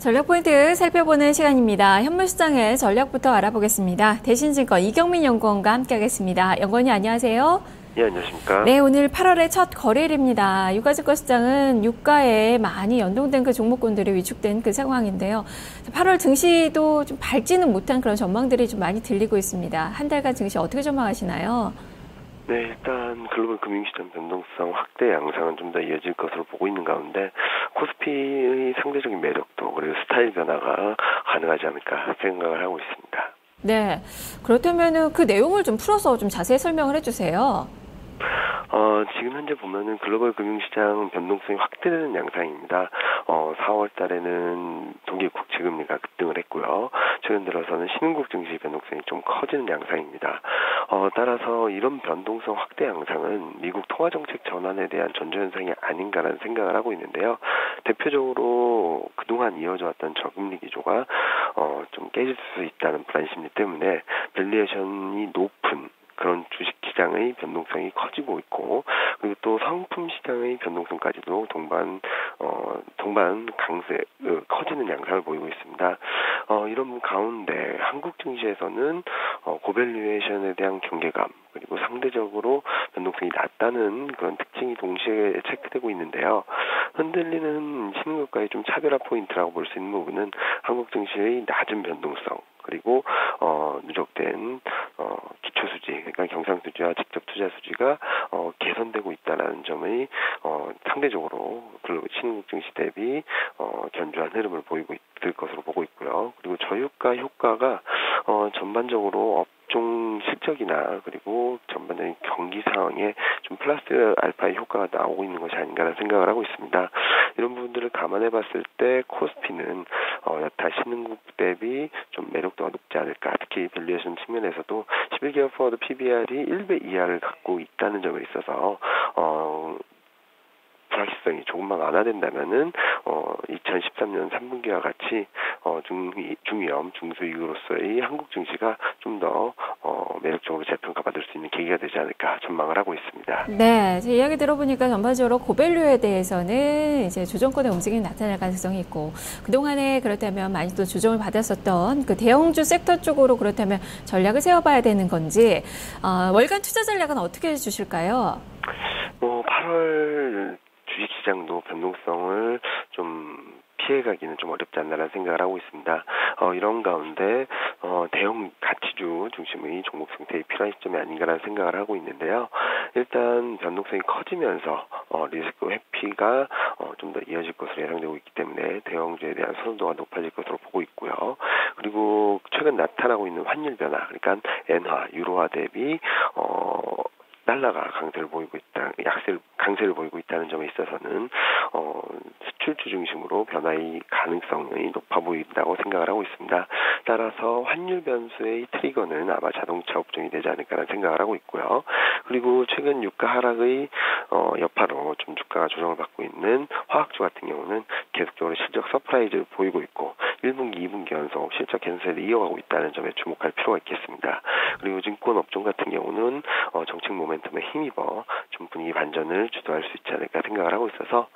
전략 포인트 살펴보는 시간입니다. 현물시장의 전략부터 알아보겠습니다. 대신증권 이경민 연구원과 함께하겠습니다. 연구원님 안녕하세요. 예, 안녕하십니까. 네, 오늘 8월의 첫 거래일입니다. 유가증권 시장은 유가에 많이 연동된 그 종목군들이 위축된 그 상황인데요. 8월 증시도 좀 밝지는 못한 그런 전망들이 좀 많이 들리고 있습니다. 한 달간 증시 어떻게 전망하시나요? 네, 일단 글로벌 금융시장 변동성 확대 양상은 좀 더 이어질 것으로 보고 있는 가운데 코스피의 상대적인 매력도 그리고 스타일 변화가 가능하지 않을까 생각을 하고 있습니다. 네, 그렇다면 그 내용을 좀 풀어서 좀 자세히 설명을 해주세요. 지금 현재 보면은 글로벌 금융시장 변동성이 확대되는 양상입니다. 4월 달에는 독일 국채금리가 급등을 했고요. 최근 들어서는 신흥국 증시 변동성이 좀 커지는 양상입니다. 따라서 이런 변동성 확대 양상은 미국 통화정책 전환에 대한 전조현상이 아닌가라는 생각을 하고 있는데요. 대표적으로 그동안 이어져 왔던 저금리 기조가 좀 깨질 수 있다는 불안심리 때문에 밸류에이션이 높은 그런 주식시장의 변동성이 커지고 있고, 그리고 또 상품 시장의 변동성까지도 동반 커지는 양상을 보이고 있습니다. 이런 가운데 한국 증시에서는 고밸류에이션에 대한 경계감, 그리고 상대적으로 변동성이 낮다는 그런 특징이 동시에 체크되고 있는데요. 흔들리는 신흥국가의 좀 차별화 포인트라고 볼 수 있는 부분은 한국 증시의 낮은 변동성, 그리고 누적된 기초 수지, 그러니까 경상 수지와 직접 투자 수지가 개선되고 있다는 점의 상대적으로 신흥국 증시 대비 견조한 흐름을 보이고 있을 것으로 보고 있고요. 그리고 저유가 효과가 전반적으로 업종 실적이나 그리고 전반적인 경기 상황에 좀 플러스 알파의 효과가 나오고 있는 것이 아닌가라는 생각을 하고 있습니다. 이런 부분들을 감안해 봤을 때 코스피는 여타 신흥국 대비 좀 매력도가 높지 않을까. 특히 밸류에이션 측면에서도 11개월 포워드 PBR이 1배 이하를 갖고 있다는 점에 있어서 불확실성이 조금만 완화된다면은 2013년 3분기와 같이 중위험, 중수익으로서의 한국 증시가 좀 더 매력적으로 재평가받을 수 있는 계기가 되지 않을까 전망을 하고 있습니다. 네, 제 이야기 들어보니까 전반적으로 고밸류에 대해서는 이제 조정권의 움직임이 나타날 가능성이 있고, 그동안에 그렇다면 많이 또 조정을 받았었던 그 대형주 섹터 쪽으로 그렇다면 전략을 세워봐야 되는 건지, 월간 투자 전략은 어떻게 해주실까요? 8월 주식시장도 변동성을 좀 피해가기는 좀 어렵지 않나라는 생각을 하고 있습니다. 이런 가운데 대형 가치주 중심의 종목 선택이 필요한 시점이 아닌가라는 생각을 하고 있는데요. 일단 변동성이 커지면서 리스크 회피가 좀 더 이어질 것으로 예상되고 있기 때문에 대형주에 대한 선호도가 높아질 것으로 보고 있고요. 그리고 최근 나타나고 있는 환율 변화, 그러니까 엔화, 유로화 대비 달러가 강세를 보이고 있다, 강세를 보이고 있다는 점에 있어서는 수출주 중심으로 변화의 가능성이 높아 보인다고 생각을 하고 있습니다. 따라서 환율 변수의 트리거는 아마 자동차 업종이 되지 않을까라는 생각을 하고 있고요. 그리고 최근 유가 하락의 여파로 좀 주가가 조정을 받고 있는 화학주 같은 경우는 계속적으로 실적 서프라이즈를 보이고 있고 1분기, 2분기 연속 실적 개선세를 이어가고 있다는 점에 주목할 필요가 있겠습니다. 그리고 증권 업종 같은 경우는 정책 모멘텀에 힘입어 좀 분위기 반전을 주도할 수 있지 않을까 생각을 하고 있어서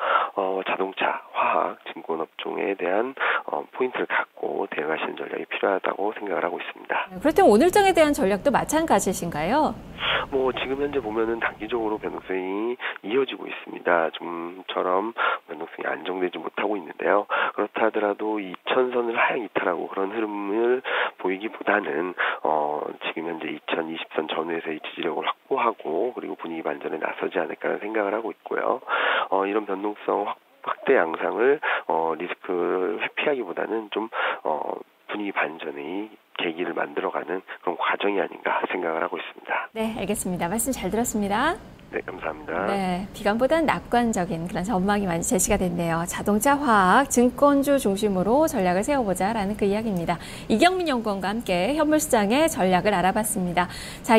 자동차, 화학, 증권 업종에 대한 포인트를 갖고 대응하시는 전략이 필요하다고 생각을 하고 있습니다. 그렇다면 오늘장에 대한 전략도 마찬가지신가요? 지금 현재 보면은 단기적으로 변동성이 이어지고 있습니다. 좀처럼 변동성이 안정되지 못하고 있는데요. 그렇다 하더라도 2000선을 하향 이탈하고 그런 흐름을 보이기보다는 지금 현재 2020선 전후에서의 지지력을 확보하고 그리고 분위기 반전에 나서지 않을까라는 생각을 하고 있고요. 이런 변동성 확대 양상을 리스크를 회피하기보다는 좀 분위기 반전의 계기를 만들어가는 그런 과정이 아닌가 생각을 하고 있습니다. 네, 알겠습니다. 말씀 잘 들었습니다. 네, 감사합니다. 네, 비관보다는 낙관적인 그런 전망이 많이 제시가 됐네요. 자동차, 화학, 증권주 중심으로 전략을 세워보자라는 그 이야기입니다. 이경민 연구원과 함께 현물시장의 전략을 알아봤습니다. 자,